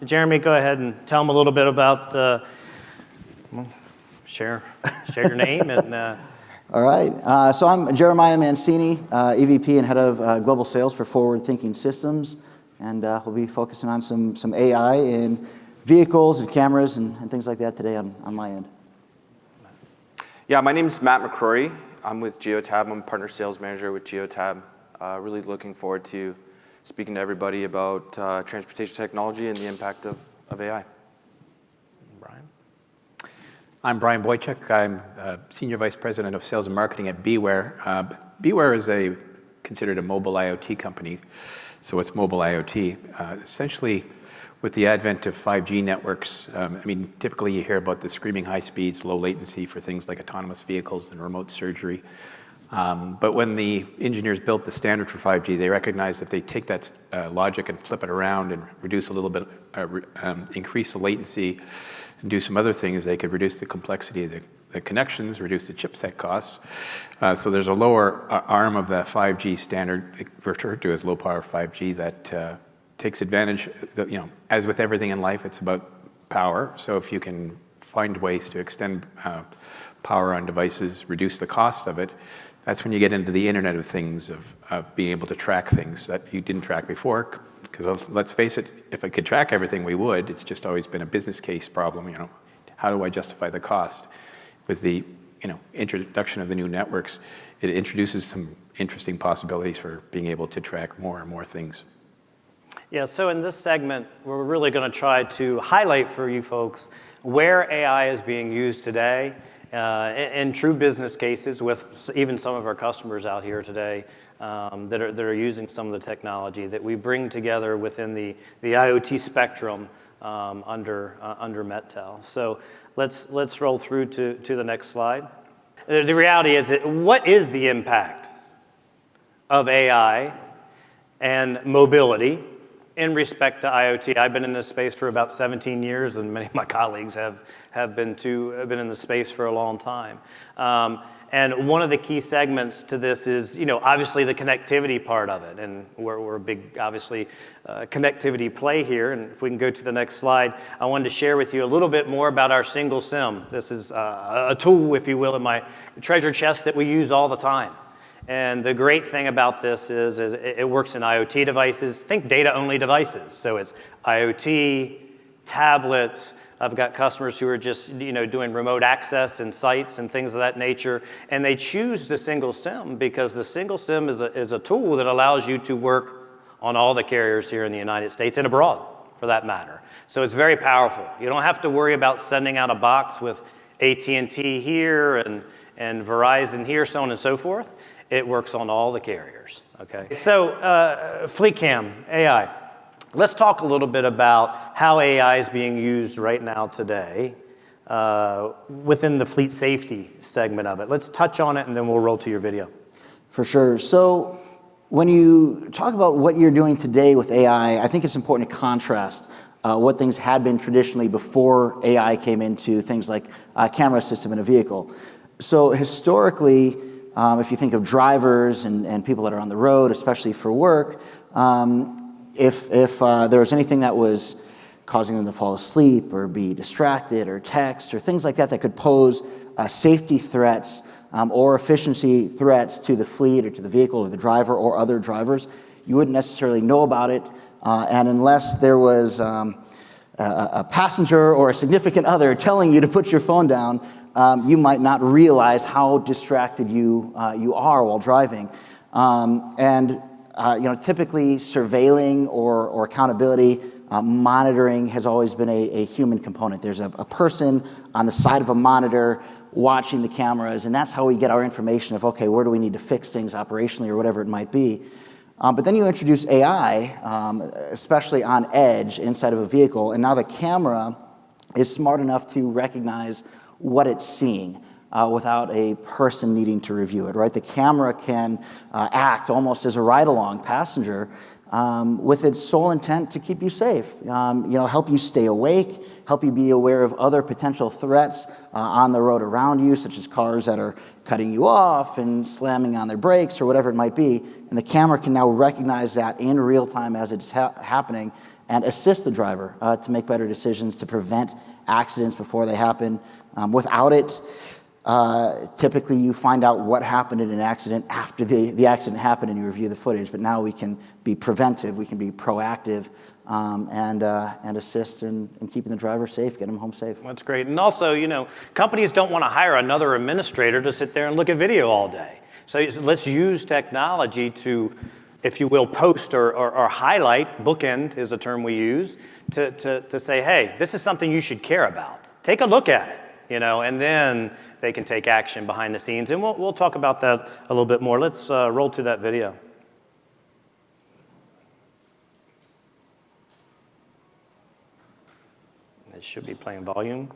Jeremy, go ahead and tell them a little bit about, share your name and. All right, so I'm Jeremiah Mancini, EVP and Head of Global Sales for Forward Thinking Systems, and we'll be focusing on some AI in vehicles and cameras and things like that today on my end. Yeah, my name is Matt McCrory. I'm with Geotab. I'm a partner sales manager with Geotab. Really looking forward to speaking to everybody about transportation technology and the impact of AI. I'm Brian Boychuk. I'm Senior Vice President of Sales and Marketing at BeWhere. BeWhere is considered a mobile IoT company, so it's mobile IoT. Essentially, with the advent of 5G networks, typically you hear about the screaming high speeds, low latency for things like autonomous vehicles and remote surgery. But when the engineers built the standard for 5G, they recognized if they take that logic and flip it around and reduce a little bit, increase the latency, and do some other things, they could reduce the complexity of the connections, reduce the chipset costs. So there's a lower arm of the 5G standard, referred to as low power 5G, that takes advantage, as with everything in life, it's about power. So if you can find ways to extend power on devices, reduce the cost of it, that's when you get into the Internet of Things, of being able to track things that you didn't track before. Because let's face it, if I could track everything, we would. It's just always been a business case problem. How do I justify the cost? With the introduction of the new networks, it introduces some interesting possibilities for being able to track more and more things. Yeah, so in this segment, we're really going to try to highlight for you folks where AI is being used today in true business cases with even some of our customers out here today that are using some of the technology that we bring together within the IoT spectrum under MetTel. So let's roll through to the next slide. The reality is what is the impact of AI and mobility in respect to IoT? I've been in this space for about 17 years, and many of my colleagues have been in the space for a long time. And one of the key segments to this is, obviously the connectivity part of it, and we're a big, obviously, connectivity play here. And if we can go to the next slide, I wanted to share with you a little bit more about our single SIM. This is a tool, if you will, in my treasure chest that we use all the time. And the great thing about this is it works in IoT devices. Think data-only devices. So it's IoT, tablets. I've got customers who are just doing remote access and sites and things of that nature. And they choose the single SIM because the single SIM is a tool that allows you to work on all the carriers here in the United States and abroad, for that matter. So it's very powerful. You don't have to worry about sending out a box with AT&T here and Verizon here, so on and so forth. It works on all the carriers, okay? So Fleet Cam, AI. Let's talk a little bit about how AI is being used right now today within the fleet safety segment of it. Let's touch on it and then we'll roll to your video. For sure. So when you talk about what you're doing today with AI, I think it's important to contrast what things had been traditionally before AI came into things like a camera system in a vehicle. So historically, if you think of drivers and people that are on the road, especially for work, if there was anything that was causing them to fall asleep or be distracted or text or things like that that could pose safety threats or efficiency threats to the fleet or to the vehicle or the driver or other drivers, you wouldn't necessarily know about it. And unless there was a passenger or a significant other telling you to put your phone down, you might not realize how distracted you are while driving. Typically surveilling or accountability, monitoring has always been a human component. There's a person on the side of a monitor watching the cameras, and that's how we get our information of, okay, where do we need to fix things operationally or whatever it might be. But then you introduce AI, especially on edge inside of a vehicle, and now the camera is smart enough to recognize what it's seeing without a person needing to review it, right? The camera can act almost as a ride-along passenger with its sole intent to keep you safe, help you stay awake, help you be aware of other potential threats on the road around you, such as cars that are cutting you off and slamming on their brakes or whatever it might be. And the camera can now recognize that in real time as it's happening and assist the driver to make better decisions, to prevent accidents before they happen. Without it, typically you find out what happened in an accident after the accident happened and you review the footage, but now we can be preventive, we can be proactive, and assist in keeping the driver safe, get them home safe. That's great. And also, you know, companies don't want to hire another administrator to sit there and look at video all day. So let's use technology to, if you will, post or highlight, bookend is a term we use, to say, hey, this is something you should care about. Take a look at it, you know, and then they can take action behind the scenes. And we'll talk about that a little bit more. Let's roll to that video. It should be playing volume.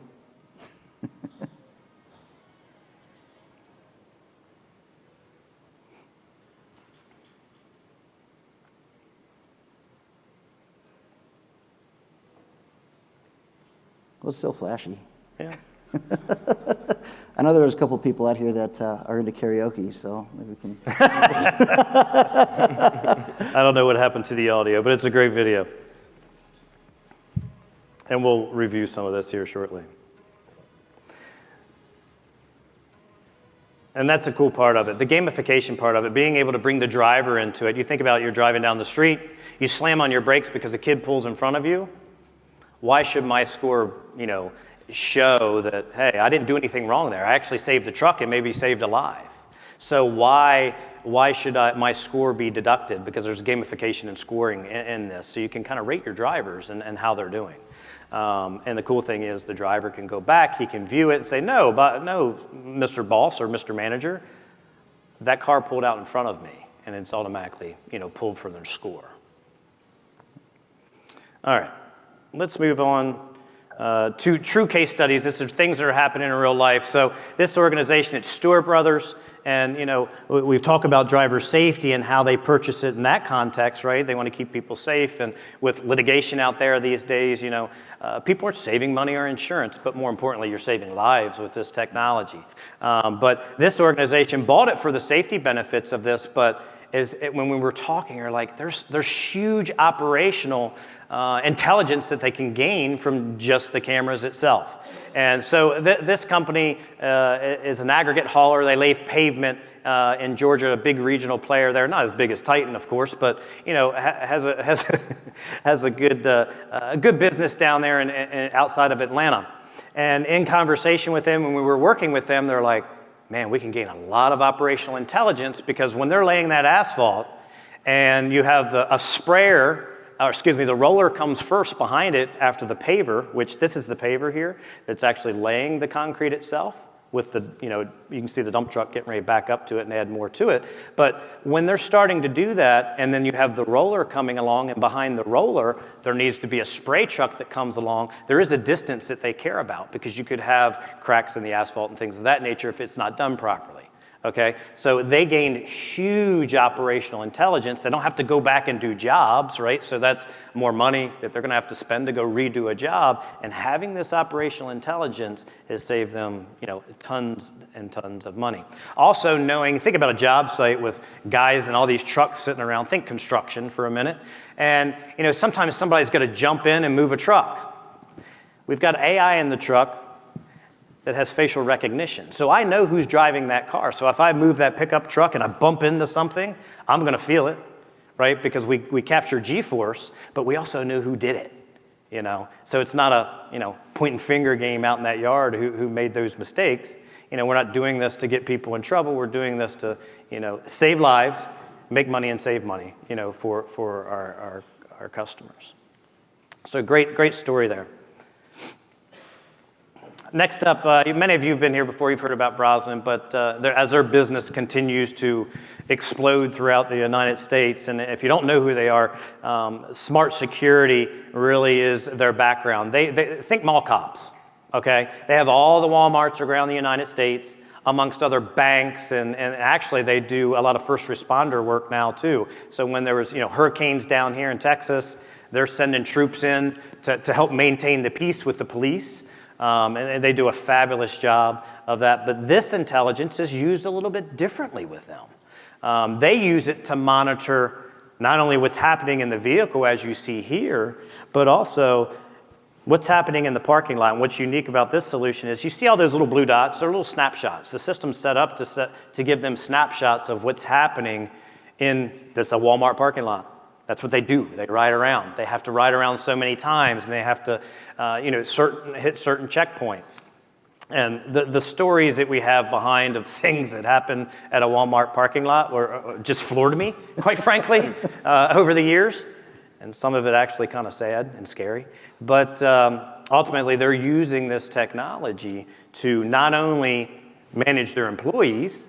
Well, it's still flashy. Yeah. I know there was a couple of people out here that are into karaoke, so maybe we can. I don't know what happened to the audio, but it's a great video. And we'll review some of this here shortly. And that's the cool part of it, the gamification part of it, being able to bring the driver into it. You think about you're driving down the street, you slam on your brakes because a kid pulls in front of you. Why should my score, you know, show that, hey, I didn't do anything wrong there. I actually saved the truck and maybe saved a life. So why should my score be deducted? Because there's gamification and scoring in this. So you can kind of rate your drivers and how they're doing. And the cool thing is the driver can go back, he can view it and say, no, Mr. Boss or Mr. Manager, that car pulled out in front of me, and it's automatically, you know, pulled for their score. All right, let's move on to true case studies. This is things that are happening in real life. So this organization, it's Stewart Brothers. And, you know, we've talked about driver safety and how they purchase it in that context, right? They want to keep people safe. And with litigation out there these days, you know, people are saving money or insurance, but more importantly, you're saving lives with this technology. But this organization bought it for the safety benefits of this, but when we were talking, you're like, there's huge operational intelligence that they can gain from just the cameras itself. And so this company is an aggregate hauler. They lay pavement in Georgia, a big regional player there, not as big as Titan, of course, but you know has a good business down there and outside of Atlanta. And in conversation with them, when we were working with them, they're like, man, we can gain a lot of operational intelligence because when they're laying that asphalt and you have a sprayer, the roller comes first behind it after the paver, which this is the paver here, that's actually laying the concrete itself with the, you know, you can see the dump truck getting ready to back up to it and add more to it. But when they're starting to do that, and then you have the roller coming along, and behind the roller, there needs to be a spray truck that comes along. There is a distance that they care about because you could have cracks in the asphalt and things of that nature if it's not done properly. Okay, so they gained huge operational intelligence. They don't have to go back and do jobs, right? So that's more money that they're gonna have to spend to go redo a job. And having this operational intelligence has saved them, you know, tons and tons of money. Also knowing, think about a job site with guys and all these trucks sitting around, think construction for a minute. And, you know, sometimes somebody's gotta jump in and move a truck. We've got AI in the truck that has facial recognition. So I know who's driving that car. So if I move that pickup truck and I bump into something, I'm gonna feel it, right? Because we capture G-force, but we also knew who did it, you know? So it's not a, you know, point and finger game out in that yard who made those mistakes. You know, we're not doing this to get people in trouble. We're doing this to, you know, save lives, make money and save money, you know, for our customers. So great story there. Next up, many of you have been here before, you've heard about Brosnan, but as their business continues to explode throughout the United States, and if you don't know who they are, smart security really is their background. They think mall cops, okay? They have all the Walmarts around the United States, amongst other banks, and actually they do a lot of first responder work now too. So when there was, you know, hurricanes down here in Texas, they're sending troops in to help maintain the peace with the police. And they do a fabulous job of that. But this intelligence is used a little bit differently with them. They use it to monitor not only what's happening in the vehicle as you see here, but also what's happening in the parking lot. And what's unique about this solution is you see all those little blue dots, they're little snapshots. The system's set up to give them snapshots of what's happening in this Walmart parking lot. That's what they do. They ride around. They have to ride around so many times, and they have to hit certain checkpoints. And the stories that we have behind of things that happen at a Walmart parking lot were just floored me, quite frankly, over the years. And some of it actually kind of sad and scary. But ultimately, they're using this technology to not only manage their employees,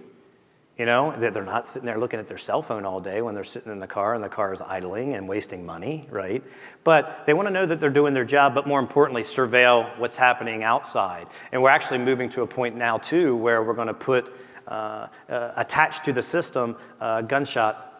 that they're not sitting there looking at their cell phone all day when they're sitting in the car and the car is idling and wasting money, right? But they want to know that they're doing their job, but more importantly, surveil what's happening outside. And we're actually moving to a point now, too, where we're going to put attached to the system gunshot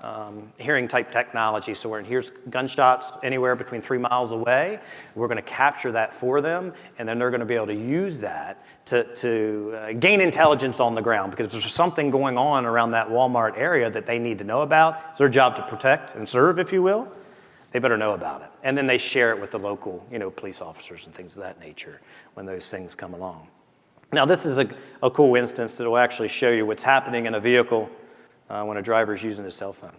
hearing type technology. So when it hears gunshots anywhere between 3 miles away, we're going to capture that for them, and then they're going to be able to use that to gain intelligence on the ground, because there's something going on around that Walmart area that they need to know about. It's their job to protect and serve, if you will. They better know about it. And then they share it with the local, police officers and things of that nature when those things come along. Now, this is a cool instance that will actually show you what's happening in a vehicle when a driver is using his cell phone.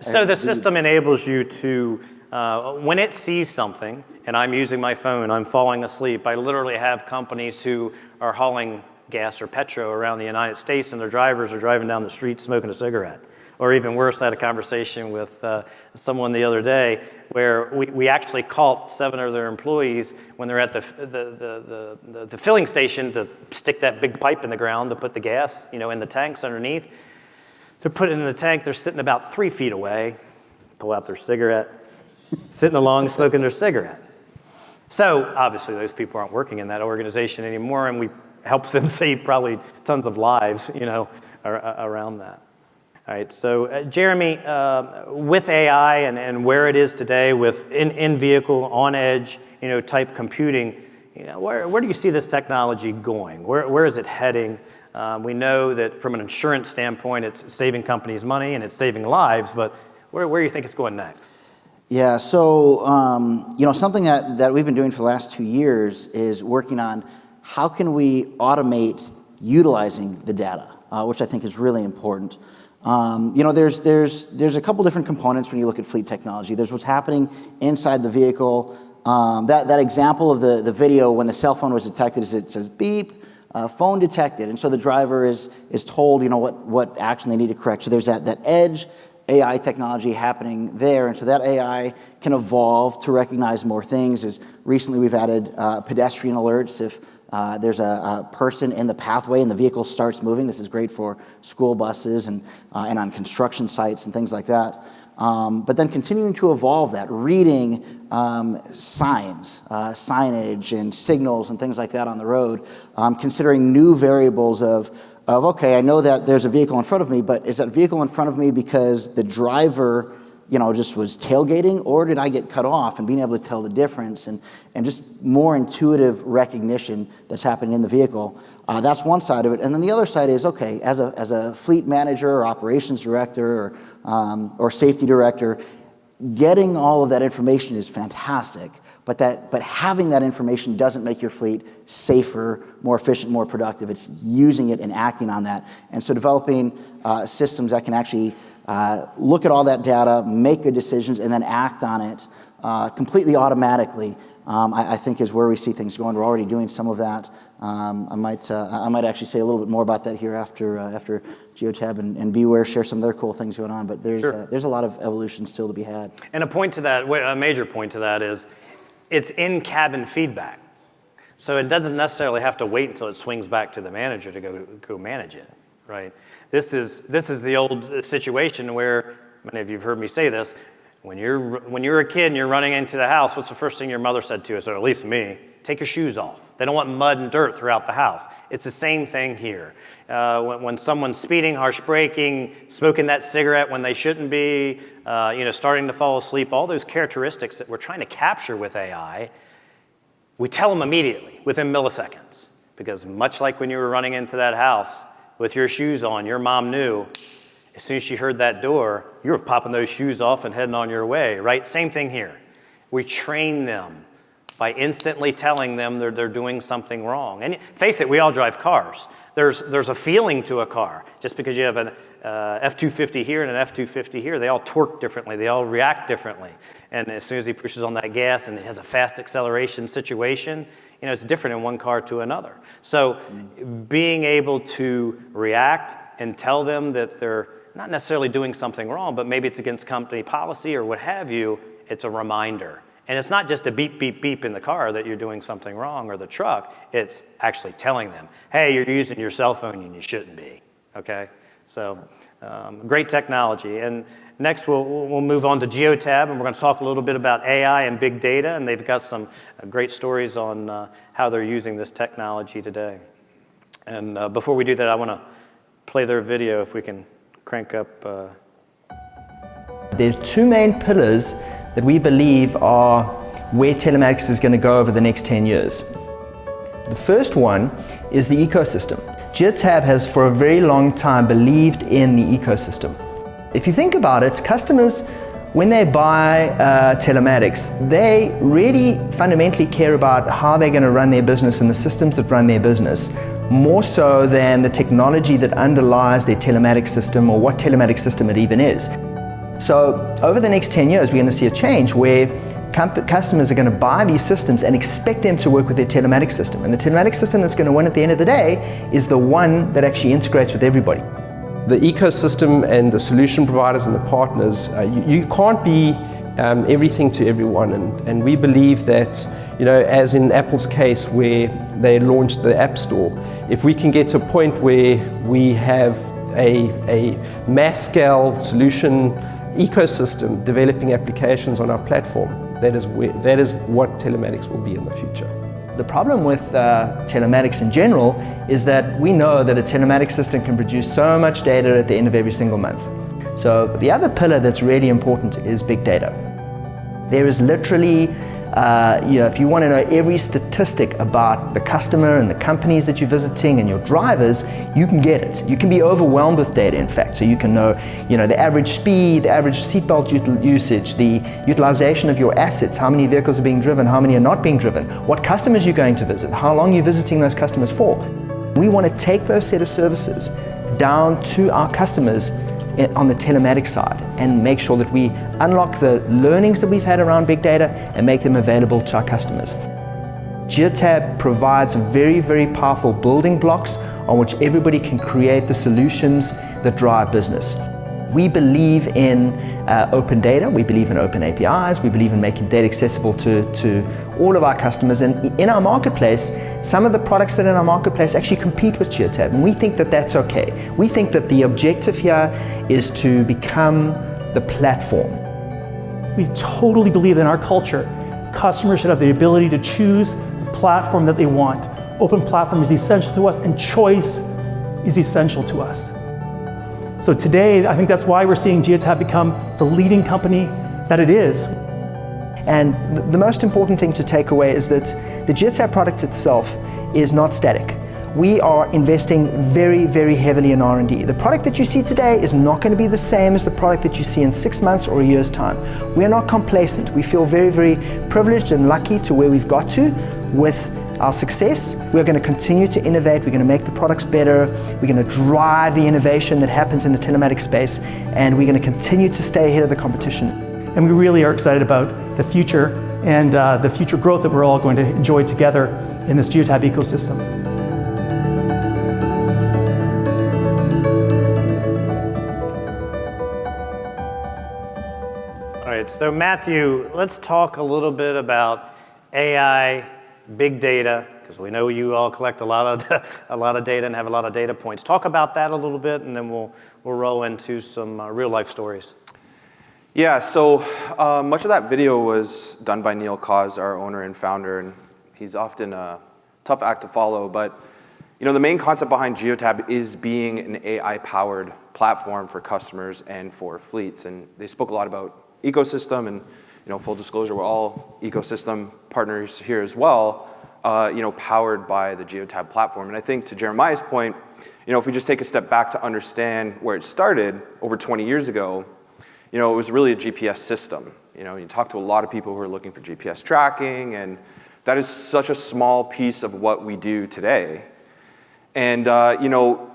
So the system enables you to, when it sees something, and I'm using my phone, I'm falling asleep, I literally have companies who are hauling gas or petro around the United States, and their drivers are driving down the street smoking a cigarette. Or even worse, I had a conversation with someone the other day where we actually caught 7 of their employees when they're at the filling station to stick that big pipe in the ground to put the gas, in the tanks underneath. They're putting it in the tank, they're sitting about 3 feet away, pull out their cigarette, sitting along smoking their cigarette. So obviously those people aren't working in that organization anymore, and we help them save probably tons of lives, around that. All right, so Jeremy, with AI and where it is today with in-vehicle, on-edge, type computing, where do you see this technology going? Where is it heading? We know that from an insurance standpoint, it's saving companies money and it's saving lives, but where do you think it's going next? Yeah, so something that we've been doing for the last 2 years is working on how can we automate utilizing the data, which I think is really important. There's a couple different components when you look at fleet technology. There's what's happening inside the vehicle. That example of the video when the cell phone was detected is it says beep, phone detected, and so the driver is told what action they need to correct. So there's that edge AI technology happening there, and so that AI can evolve to recognize more things. As recently we've added pedestrian alerts if there's a person in the pathway and the vehicle starts moving. This is great for school buses and on construction sites and things like that. But then continuing to evolve that, reading signs, signage and signals and things like that on the road, considering new variables of okay, I know that there's a vehicle in front of me, but is that vehicle in front of me because the driver just was tailgating, or did I get cut off? And being able to tell the difference and just more intuitive recognition that's happening in the vehicle. That's one side of it. And then the other side is, okay, as a fleet manager or operations director or safety director, getting all of that information is fantastic. But having that information doesn't make your fleet safer, more efficient, more productive. It's using it and acting on that. And so developing systems that can actually look at all that data, make good decisions, and then act on it completely automatically, I think is where we see things going. We're already doing some of that. I might actually say a little bit more about that here after Geotab and BeWhere share some of their cool things going on. But there's a lot of evolution still to be had. And a major point to that is it's in-cabin feedback. So it doesn't necessarily have to wait until it swings back to the manager to go manage it, right? This is the old situation where, many of you have heard me say this, when you're a kid and you're running into the house, what's the first thing your mother said to us, or at least me? Take your shoes off. They don't want mud and dirt throughout the house. It's the same thing here. When someone's speeding, harsh braking, smoking that cigarette when they shouldn't be, starting to fall asleep, all those characteristics that we're trying to capture with AI, we tell them immediately, within milliseconds. Because much like when you were running into that house with your shoes on, your mom knew As soon as she heard that door, you were popping those shoes off and heading on your way, right? Same thing here. We train them by instantly telling them they're doing something wrong. And face it, we all drive cars. There's a feeling to a car. Just because you have an F-250 here and an F-250 here, they all torque differently, they all react differently. And as soon as he pushes on that gas and it has a fast acceleration situation, it's different in one car to another. So being able to react and tell them that they're not necessarily doing something wrong, but maybe it's against company policy or what have you, it's a reminder. And it's not just a beep, beep, beep in the car that you're doing something wrong or the truck, it's actually telling them, hey, you're using your cell phone and you shouldn't be, okay? So great technology. And next we'll move on to Geotab, and we're gonna talk a little bit about AI and big data, and they've got some great stories on how they're using this technology today. And before we do that, I wanna play their video if we can crank up. There's two main pillars that we believe are where telematics is going to go over the next 10 years. The first one is the ecosystem. Geotab has for a very long time believed in the ecosystem. If you think about it, customers, when they buy telematics, they really fundamentally care about how they're going to run their business and the systems that run their business, more so than the technology that underlies their telematics system or what telematics system it even is. So over the next 10 years, we're going to see a change where customers are going to buy these systems and expect them to work with their telematics system. And the telematics system that's going to win at the end of the day is the one that actually integrates with everybody. The ecosystem and the solution providers and the partners, you can't be everything to everyone. And we believe that, as in Apple's case where they launched the App Store, if we can get to a point where we have a mass scale solution ecosystem developing applications on our platform, that is what telematics will be in the future. The problem with telematics in general is that we know that a telematics system can produce so much data at the end of every single month. So the other pillar that's really important is big data. There is literally, if you want to know every statistic about the customer and the companies that you're visiting and your drivers, you can get it. You can be overwhelmed with data, in fact. So you can know, the average speed, the average seatbelt usage, the utilization of your assets, how many vehicles are being driven, how many are not being driven, what customers you're going to visit, how long you're visiting those customers for. We want to take those set of services down to our customers on the telematics side and make sure that we unlock the learnings that we've had around big data and make them available to our customers. Geotab provides very, very powerful building blocks on which everybody can create the solutions that drive business. We believe in open data, we believe in open APIs, we believe in making data accessible to all of our customers, and in our marketplace, some of the products that are in our marketplace actually compete with Geotab, and we think that that's okay. We think that the objective here is to become the platform. We totally believe in our culture, customers should have the ability to choose the platform that they want. Open platform is essential to us, and choice is essential to us. So today, I think that's why we're seeing Geotab become the leading company that it is. And the most important thing to take away is that the Geotab product itself is not static. We are investing very, very heavily in R&D. The product that you see today is not going to be the same as the product that you see in 6 months or a year's time. We are not complacent. We feel very, very privileged and lucky to where we've got to with our success. We're going to continue to innovate. We're going to make the products better. We're going to drive the innovation that happens in the telematics space, and we're going to continue to stay ahead of the competition. And we really are excited about the future and the future growth that we're all going to enjoy together in this Geotab ecosystem. All right, so Matthew, let's talk a little bit about AI, big data, because we know you all collect a lot of data and have a lot of data points. Talk about that a little bit, and then we'll roll into some real life stories. Yeah, so much of that video was done by Neil Cause, our owner and founder, and he's often a tough act to follow. But the main concept behind Geotab is being an AI-powered platform for customers and for fleets. And they spoke a lot about ecosystem, and full disclosure, we're all ecosystem partners here as well. Powered by the Geotab platform. And I think to Jeremiah's point, if we just take a step back to understand where it started over 20 years ago, it was really a GPS system. You talk to a lot of people who are looking for GPS tracking, and that is such a small piece of what we do today. And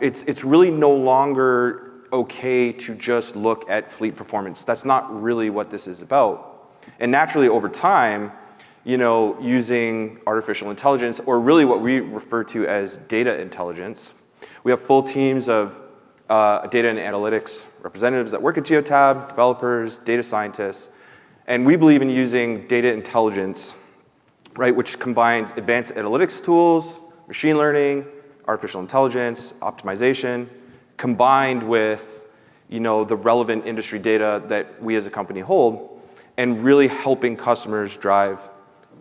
it's really no longer okay to just look at fleet performance. That's not really what this is about. And naturally, over time, using artificial intelligence, or really what we refer to as data intelligence, we have full teams of data and analytics representatives that work at Geotab, developers, data scientists, and we believe in using data intelligence, right, which combines advanced analytics tools, machine learning, artificial intelligence, optimization, combined with the relevant industry data that we as a company hold, and really helping customers drive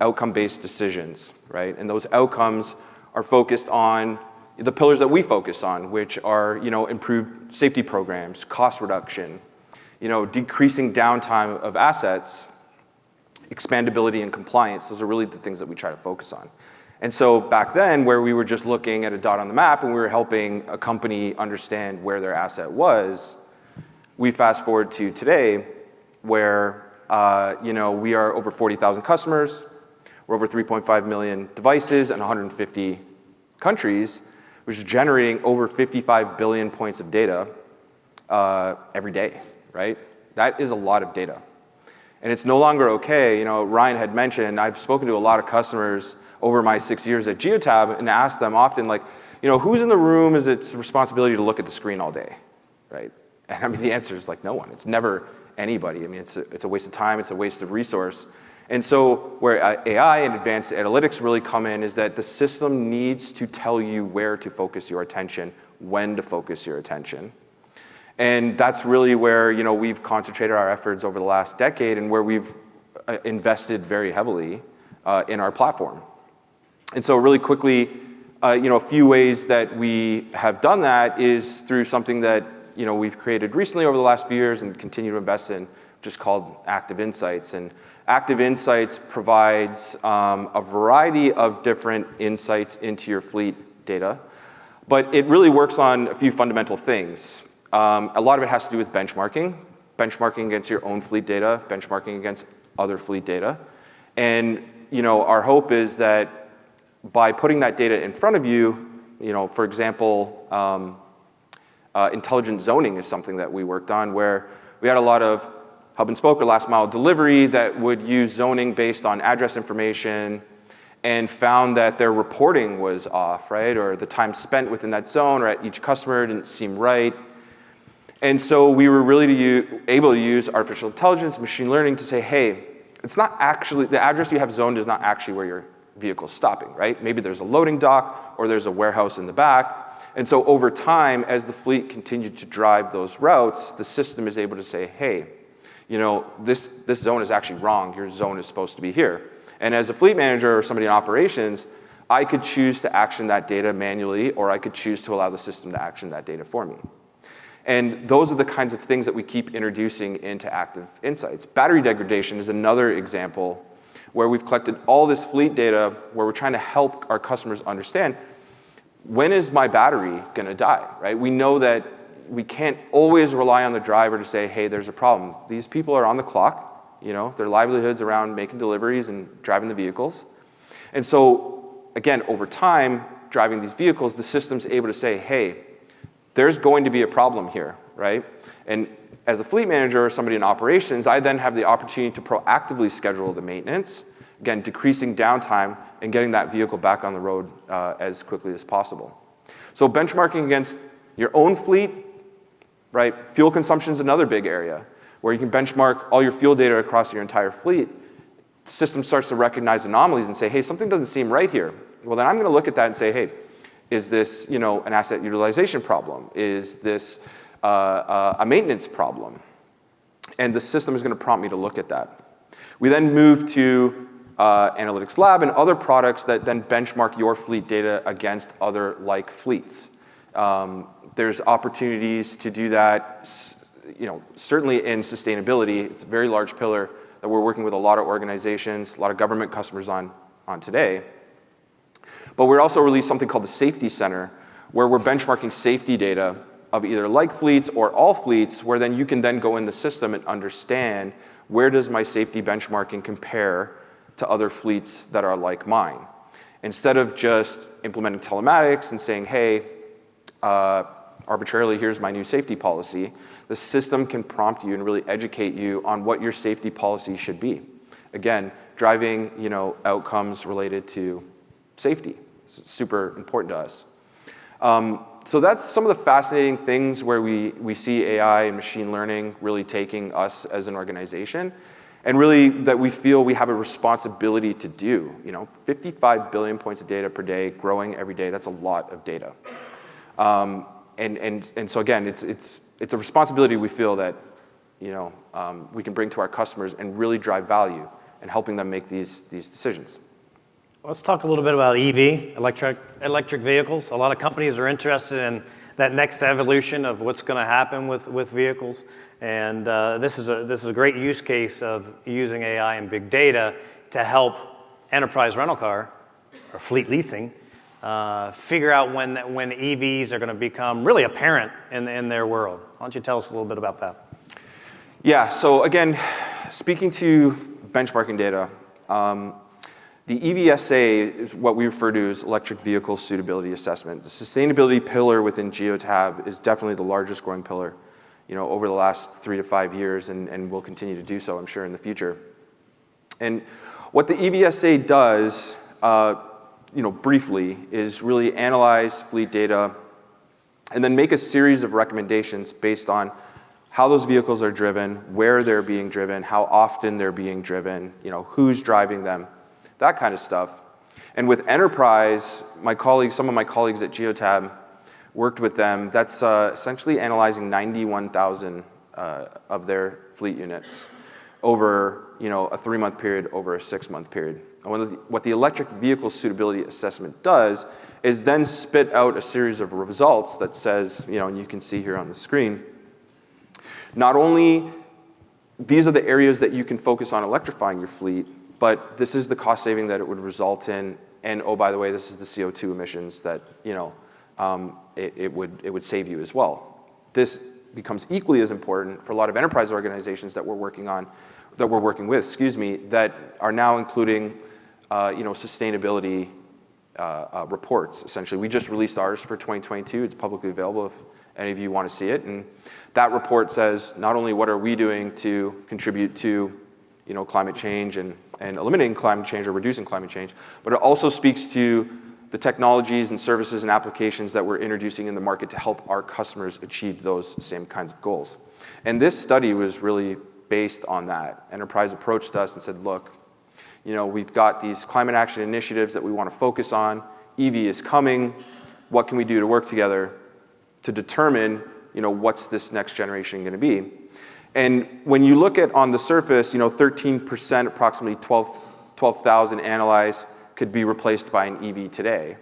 outcome-based decisions, right? And those outcomes are focused on the pillars that we focus on, which are improved safety programs, cost reduction, decreasing downtime of assets, expandability and compliance. Those are really the things that we try to focus on. And so back then, where we were just looking at a dot on the map and we were helping a company understand where their asset was, we fast forward to today, where we are over 40,000 customers, we're over 3.5 million devices in 150 countries, which is generating over 55 billion points of data every day, right? That is a lot of data. And it's no longer okay. Ryan had mentioned, I've spoken to a lot of customers over my 6 years at Geotab and asked them often, who's in the room is its responsibility to look at the screen all day, right? And the answer is no one. It's never anybody. It's a waste of time, it's a waste of resource. And so where AI and advanced analytics really come in is that the system needs to tell you where to focus your attention, when to focus your attention. And that's really where we've concentrated our efforts over the last decade and where we've invested very heavily in our platform. And so really quickly, a few ways that we have done that is through something that we've created recently over the last few years and continue to invest in, which is called Active Insights. And Active Insights provides a variety of different insights into your fleet data, but it really works on a few fundamental things. A lot of it has to do with benchmarking against your own fleet data, benchmarking against other fleet data. And our hope is that by putting that data in front of you, for example, intelligent zoning is something that we worked on, where we had a lot of hub and spoke or last mile delivery that would use zoning based on address information and found that their reporting was off, right? Or the time spent within that zone or at each customer didn't seem right. And so we were really able to use artificial intelligence, machine learning to say, hey, it's not actually, the address you have zoned is not actually where your vehicle's stopping, right? Maybe there's a loading dock or there's a warehouse in the back. And so over time, as the fleet continued to drive those routes, the system is able to say, hey, this zone is actually wrong. Your zone is supposed to be here. And as a fleet manager or somebody in operations, I could choose to action that data manually, or I could choose to allow the system to action that data for me. And those are the kinds of things that we keep introducing into Active Insights. Battery degradation is another example where we've collected all this fleet data where we're trying to help our customers understand, when is my battery going to die, right? We know that we can't always rely on the driver to say, hey, there's a problem. These people are on the clock, their livelihoods around making deliveries and driving the vehicles. And so, again, over time, driving these vehicles, the system's able to say, hey, there's going to be a problem here, right? And as a fleet manager or somebody in operations, I then have the opportunity to proactively schedule the maintenance, again, decreasing downtime and getting that vehicle back on the road as quickly as possible. So benchmarking against your own fleet, right? Fuel consumption is another big area where you can benchmark all your fuel data across your entire fleet. The system starts to recognize anomalies and say, hey, something doesn't seem right here. Well, then I'm going to look at that and say, hey, is this an asset utilization problem? Is this a maintenance problem? And the system is going to prompt me to look at that. We then move to Analytics Lab and other products that then benchmark your fleet data against other like fleets. There's opportunities to do that, certainly in sustainability. It's a very large pillar that we're working with a lot of organizations, a lot of government customers on today. But we're also released something called the Safety Center, where we're benchmarking safety data of either like fleets or all fleets, where then you can then go in the system and understand where does my safety benchmarking compare to other fleets that are like mine. Instead of just implementing telematics and saying, hey, arbitrarily, here's my new safety policy, the system can prompt you and really educate you on what your safety policy should be. Again, driving outcomes related to safety. It's super important to us. So that's some of the fascinating things where we see AI and machine learning really taking us as an organization, and really that we feel we have a responsibility to do. 55 billion points of data per day, growing every day, that's a lot of data. And so again, it's a responsibility we feel that we can bring to our customers and really drive value in helping them make these decisions. Let's talk a little bit about EV, electric vehicles. A lot of companies are interested in that next evolution of what's going to happen with vehicles. And this is a great use case of using AI and big data to help enterprise rental car or fleet leasing figure out when EVs are going to become really apparent in their world. Why don't you tell us a little bit about that? Yeah, so again, speaking to benchmarking data, the EVSA is what we refer to as Electric Vehicle Suitability Assessment. The sustainability pillar within Geotab is definitely the largest growing pillar, over the last 3 to 5 years, and will continue to do so, I'm sure, in the future. And what the EVSA does, briefly, is really analyze fleet data and then make a series of recommendations based on how those vehicles are driven, where they're being driven, how often they're being driven, who's driving them, that kind of stuff. And with enterprise, some of my colleagues at Geotab worked with them. That's essentially analyzing 91,000 of their fleet units over a 3-month period, over a 6-month period. And what the electric vehicle suitability assessment does is then spit out a series of results that says, and you can see here on the screen, not only these are the areas that you can focus on electrifying your fleet, but this is the cost saving that it would result in, and oh, by the way, this is the CO2 emissions that it would save you as well. This becomes equally as important for a lot of enterprise organizations that we're working with, that are now including sustainability reports. Essentially, we just released ours for 2022. It's publicly available if any of you want to see it, and that report says not only what are we doing to contribute to climate change and eliminating climate change or reducing climate change, but it also speaks to the technologies and services and applications that we're introducing in the market to help our customers achieve those same kinds of goals. And this study was really based on that. Enterprise approached us and said, look, we've got these climate action initiatives that we want to focus on. EV is coming. What can we do to work together to determine, what's this next generation going to be? And when you look at on the surface, 13%, approximately 12,000 analyzed, could be replaced by an EV today.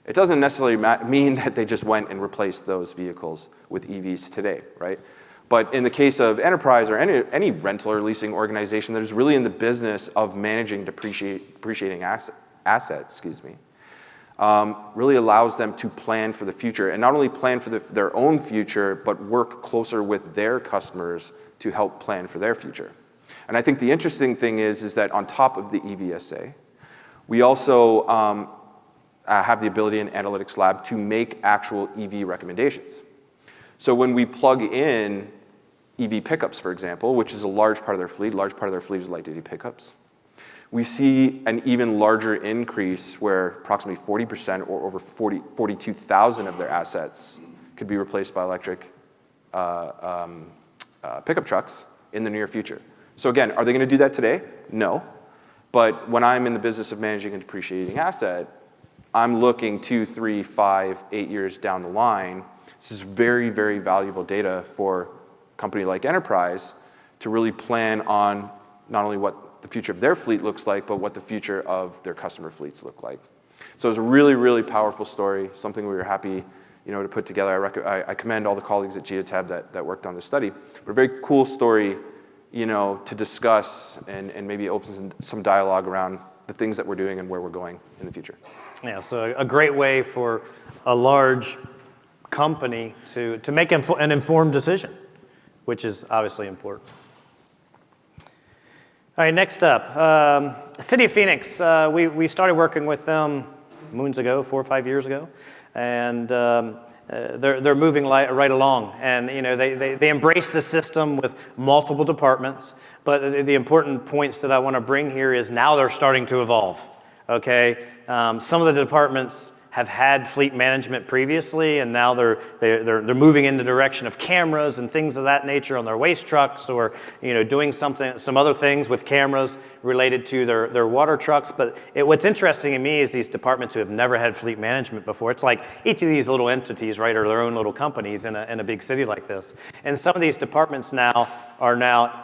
It doesn't necessarily mean that they just went and replaced those vehicles with EVs today, right? But in the case of enterprise or any rental or leasing organization that is really in the business of managing depreciating assets, really allows them to plan for the future, and not only plan for their own future, but work closer with their customers to help plan for their future. And I think the interesting thing is that on top of the EVSA, we also have the ability in Analytics Lab to make actual EV recommendations. So when we plug in EV pickups, for example, which is a large part of their fleet is light-duty pickups, we see an even larger increase where approximately 40% or over 42,000 of their assets could be replaced by electric pickup trucks in the near future. So again, are they going to do that today? No. But when I'm in the business of managing a depreciating asset, I'm looking 2, 3, 5, 8 years down the line. This is very, very valuable data for a company like Enterprise to really plan on not only what the future of their fleet looks like, but what the future of their customer fleets look like. So it's a really, really powerful story, something we were happy to put together. I commend all the colleagues at Geotab that worked on this study. But a very cool story to discuss and maybe open some dialogue around the things that we're doing and where we're going in the future. Yeah, so a great way for a large company to make an informed decision, which is obviously important. All right, next up, City of Phoenix. We started working with them moons ago, 4 or 5 years ago, and they're moving right along. And they embrace the system with multiple departments. But the important points that I want to bring here is now they're starting to evolve. Okay, some of the departments have had fleet management previously, and now they're moving in the direction of cameras and things of that nature on their waste trucks, or doing some other things with cameras related to their water trucks. But what's interesting to me is these departments who have never had fleet management before. It's like each of these little entities, right, are their own little companies in a big city like this. And some of these departments now are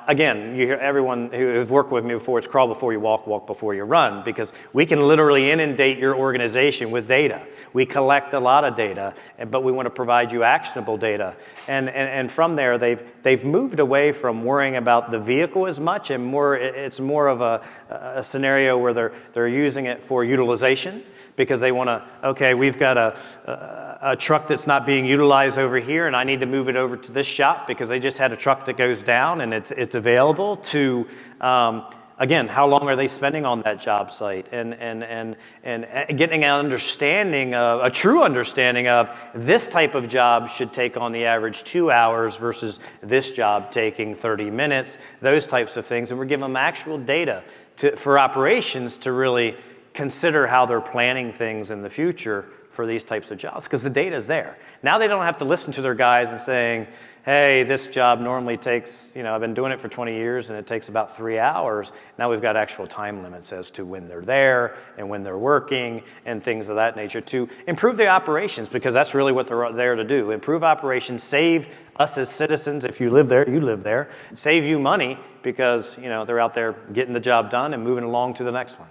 again, you hear everyone who has worked with me before, it's crawl before you walk, walk before you run, because we can literally inundate your organization with data. We collect a lot of data, but we want to provide you actionable data. And from there, they've moved away from worrying about the vehicle as much, and it's more of a scenario where they're using it for utilization, because they want to, okay, we've got a truck that's not being utilized over here, and I need to move it over to this shop because they just had a truck that goes down and it's available to, again, how long are they spending on that job site, and getting an understanding of, a true understanding of, this type of job should take on the average 2 hours versus this job taking 30 minutes, those types of things. And we're giving them actual data for operations to really consider how they're planning things in the future for these types of jobs, because the data is there. Now they don't have to listen to their guys and saying, hey, this job normally takes, I've been doing it for 20 years and it takes about 3 hours. Now we've got actual time limits as to when they're there and when they're working and things of that nature to improve the operations, because that's really what they're there to do. Improve operations, save us as citizens. If you live there, you live there. Save you money because, they're out there getting the job done and moving along to the next one.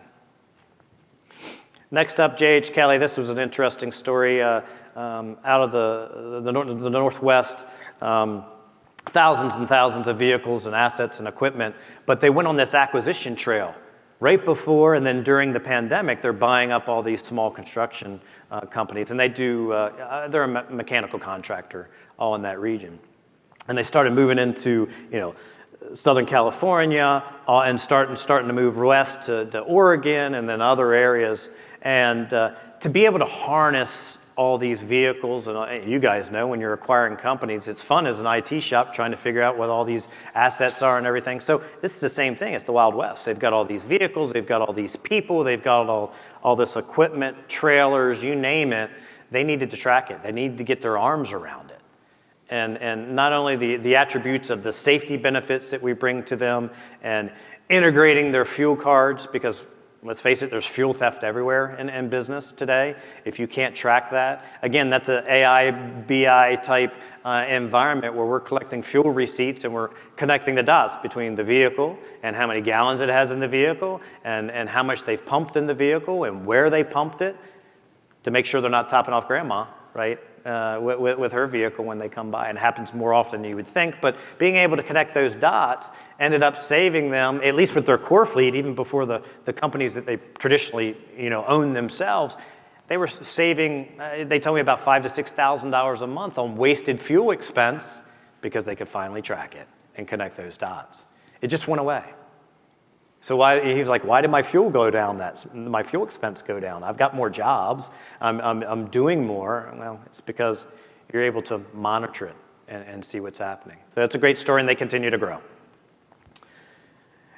Next up, J.H. Kelly. This was an interesting story out of the Northwest. Thousands and thousands of vehicles and assets and equipment, but they went on this acquisition trail right before and then during the pandemic. They're buying up all these small construction companies, and they're a mechanical contractor all in that region. And they started moving into Southern California and starting to move west to Oregon and then other areas. And to be able to harness all these vehicles, and you guys know when you're acquiring companies, it's fun as an IT shop trying to figure out what all these assets are and everything. So this is the same thing. It's the Wild West. They've got all these vehicles, they've got all these people, they've got all this equipment, trailers, you name it. They needed to track it. They needed to get their arms around it. And not only the attributes of the safety benefits that we bring to them and integrating their fuel cards, because let's face it, there's fuel theft everywhere in business today. If you can't track that, again, that's an AI, BI type environment where we're collecting fuel receipts and we're connecting the dots between the vehicle and how many gallons it has in the vehicle and how much they've pumped in the vehicle and where they pumped it to make sure they're not topping off grandma, right? With her vehicle when they come by. And it happens more often than you would think, but being able to connect those dots ended up saving them, at least with their core fleet, even before the companies that they traditionally own themselves, they were saving, they told me about $5,000 to $6,000 a month on wasted fuel expense because they could finally track it and connect those dots. It just went away. So he was like, why did my fuel go down? My fuel expense go down? I've got more jobs. I'm doing more. Well, it's because you're able to monitor it and see what's happening. So that's a great story, and they continue to grow.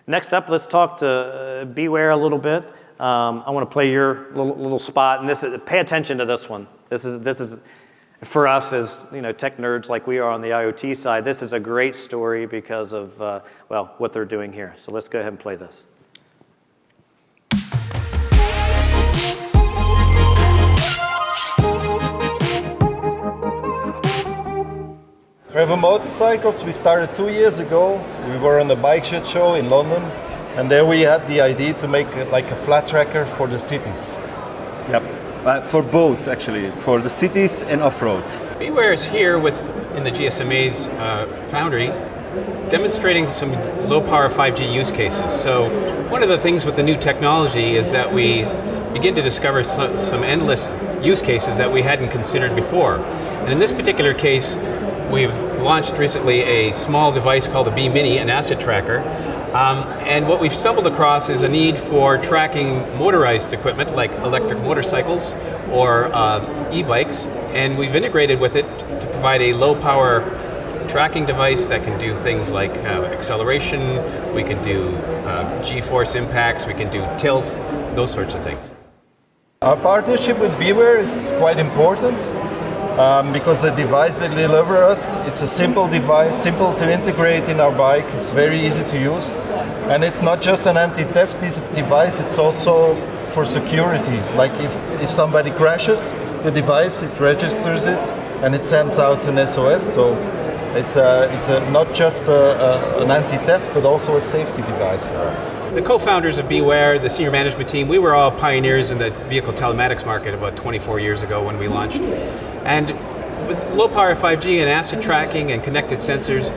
Next up, let's talk to BeWhere a little bit. I want to play your little spot, and pay attention to this one. This is for us as tech nerds like we are on the IoT side. This is a great story because of what they're doing here. So let's go ahead and play this. Travel motorcycles, we started 2 years ago. We were on the bike show in London, and there we had the idea to make like a flat tracker for the cities. Yep. For both, actually, for the cities and off-road. BeWhere is here in the GSMA's foundry demonstrating some low-power 5G use cases. So one of the things with the new technology is that we begin to discover some endless use cases that we hadn't considered before. And in this particular case, we've launched recently a small device called a B-Mini, an asset tracker. And what we've stumbled across is a need for tracking motorized equipment like electric motorcycles or e-bikes. And we've integrated with it to provide a low-power tracking device that can do things like acceleration, we can do G-force impacts, we can do tilt, those sorts of things. Our partnership with BeWhere is quite important because the device they deliver us is a simple device, simple to integrate in our bike, it's very easy to use. And it's not just an anti-theft device, it's also for security. Like if somebody crashes the device, it registers it and it sends out an SOS. So it's not just an anti-theft, but also a safety device for us. The co-founders of BeWhere, the senior management team, we were all pioneers in the vehicle telematics market about 24 years ago when we launched. And with low-power 5G and asset tracking and connected sensors,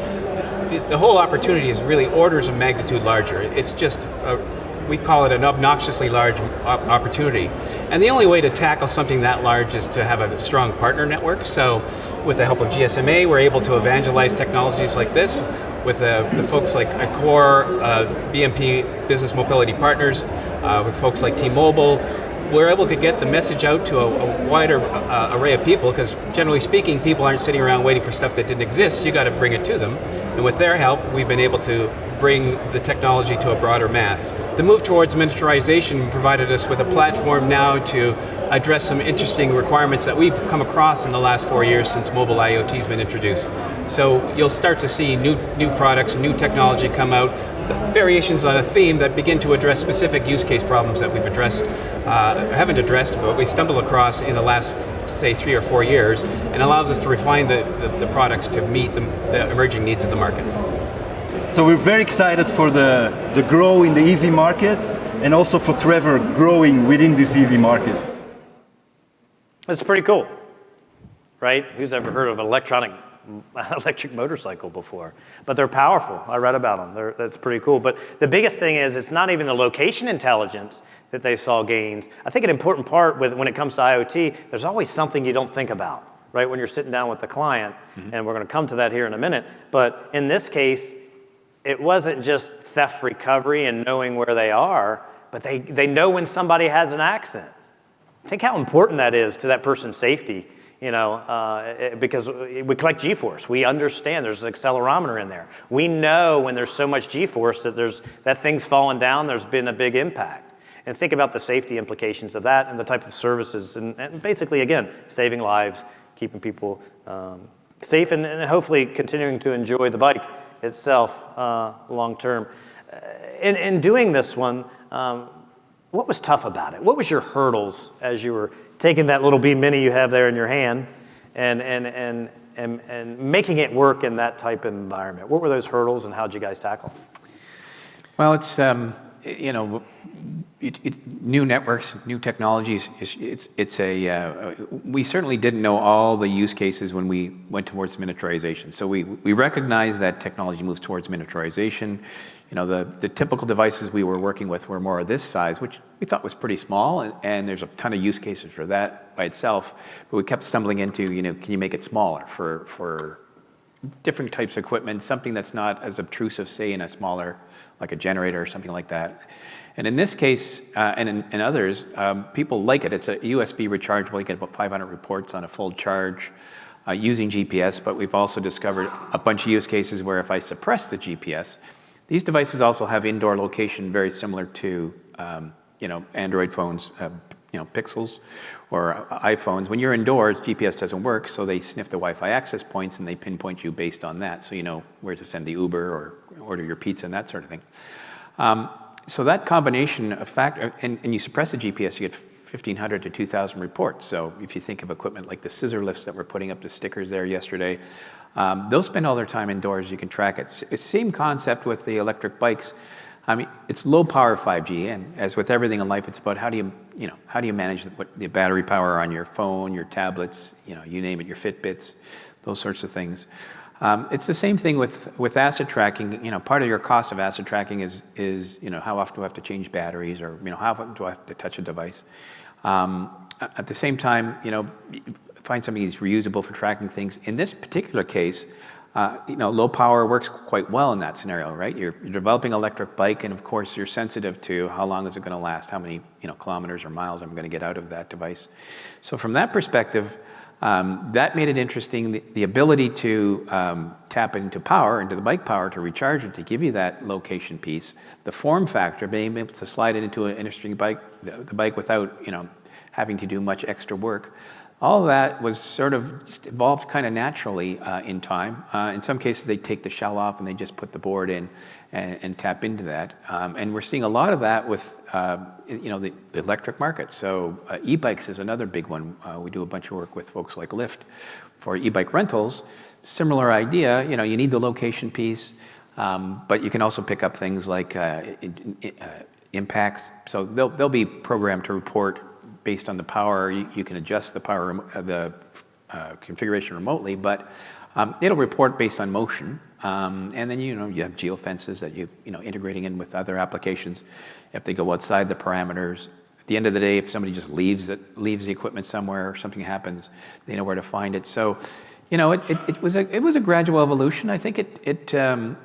the whole opportunity is really orders of magnitude larger. It's just we call it an obnoxiously large opportunity. And the only way to tackle something that large is to have a strong partner network. So with the help of GSMA, we're able to evangelize technologies like this. With the folks like Accor, BMP Business Mobility Partners, with folks like T-Mobile, we're able to get the message out to a wider array of people, because generally speaking, people aren't sitting around waiting for stuff that didn't exist. You got to bring it to them. And with their help, we've been able to bring the technology to a broader mass. The move towards miniaturization provided us with a platform now to address some interesting requirements that we've come across in the last 4 years since mobile IoT has been introduced. So you'll start to see new products, new technology come out, variations on a theme that begin to address specific use case problems that we've haven't addressed, but we stumbled across in the last, say, 3 or 4 years, and allows us to refine the products to meet the emerging needs of the market. So we're very excited for the grow in the EV market and also for Trevor growing within this EV market. That's pretty cool, right? Who's ever heard of an electric motorcycle before? But they're powerful. I read about them. That's pretty cool. But the biggest thing is it's not even the location intelligence that they saw gains. I think an important part when it comes to IoT, there's always something you don't think about, right? When you're sitting down with the client, and we're going to come to that here in a minute. But in this case, it wasn't just theft recovery and knowing where they are, but they know when somebody has an accident. Think how important that is to that person's safety, because we collect G-force. We understand there's an accelerometer in there. We know when there's so much G-force that thing's fallen down, there's been a big impact. And think about the safety implications of that and the type of services and basically, again, saving lives, keeping people safe and hopefully continuing to enjoy the bike itself long term. In doing this one, what was tough about it? What was your hurdles as you were taking that little B-Mini you have there in your hand and making it work in that type of environment? What were those hurdles and how did you guys tackle? Well, it's new networks, new technologies. We certainly didn't know all the use cases when we went towards miniaturization. So we recognized that technology moves towards miniaturization. The typical devices we were working with were more of this size, which we thought was pretty small, and there's a ton of use cases for that by itself. But we kept stumbling into, can you make it smaller for different types of equipment, something that's not as obtrusive, say, in a smaller, like a generator or something like that. And in this case, and in others, people like it. It's a USB rechargeable. You get about 500 reports on a full charge using GPS, but we've also discovered a bunch of use cases where if I suppress the GPS, these devices also have indoor location very similar to Android phones, Pixels or iPhones. When you're indoors, GPS doesn't work, so they sniff the Wi-Fi access points and they pinpoint you based on that, so you know where to send the Uber or order your pizza and that sort of thing. So that combination of and you suppress the GPS, you get 1,500 to 2,000 reports. So if you think of equipment like the scissor lifts that we're putting up the stickers there yesterday, they'll spend all their time indoors. You can track it. Same concept with the electric bikes. I mean, it's low power 5G, and as with everything in life, it's about how do you manage the battery power on your phone, your tablets, you name it, your Fitbits. those sorts of things. It's the same thing with asset tracking. Part of your cost of asset tracking is how often do I have to change batteries, or how often do I have to touch a device. At the same time, find something that's reusable for tracking things. In this particular case, low power works quite well in that scenario, right? You're developing an electric bike, and of course you're sensitive to how long is it going to last, how many kilometers or miles I'm going to get out of that device. So from that perspective, that made it interesting. The ability to tap into power, into the bike power, to recharge it, to give you that location piece. The form factor, being able to slide it into an interesting bike, the bike without having to do much extra work. All of that was sort of just evolved kind of naturally in time. In some cases, they take the shell off and they just put the board in and tap into that. And we're seeing a lot of that with the electric market. So e-bikes is another big one. We do a bunch of work with folks like Lyft for e-bike rentals. Similar idea. You need the location piece, but you can also pick up things like impacts. So they'll be programmed to report based on the power. You can adjust the power, the configuration remotely, but it'll report based on motion. And then you have geofences that integrating in with other applications. If they go outside the parameters, at the end of the day, if somebody just leaves the equipment somewhere or something happens, they know where to find it. So, it was a gradual evolution. I think the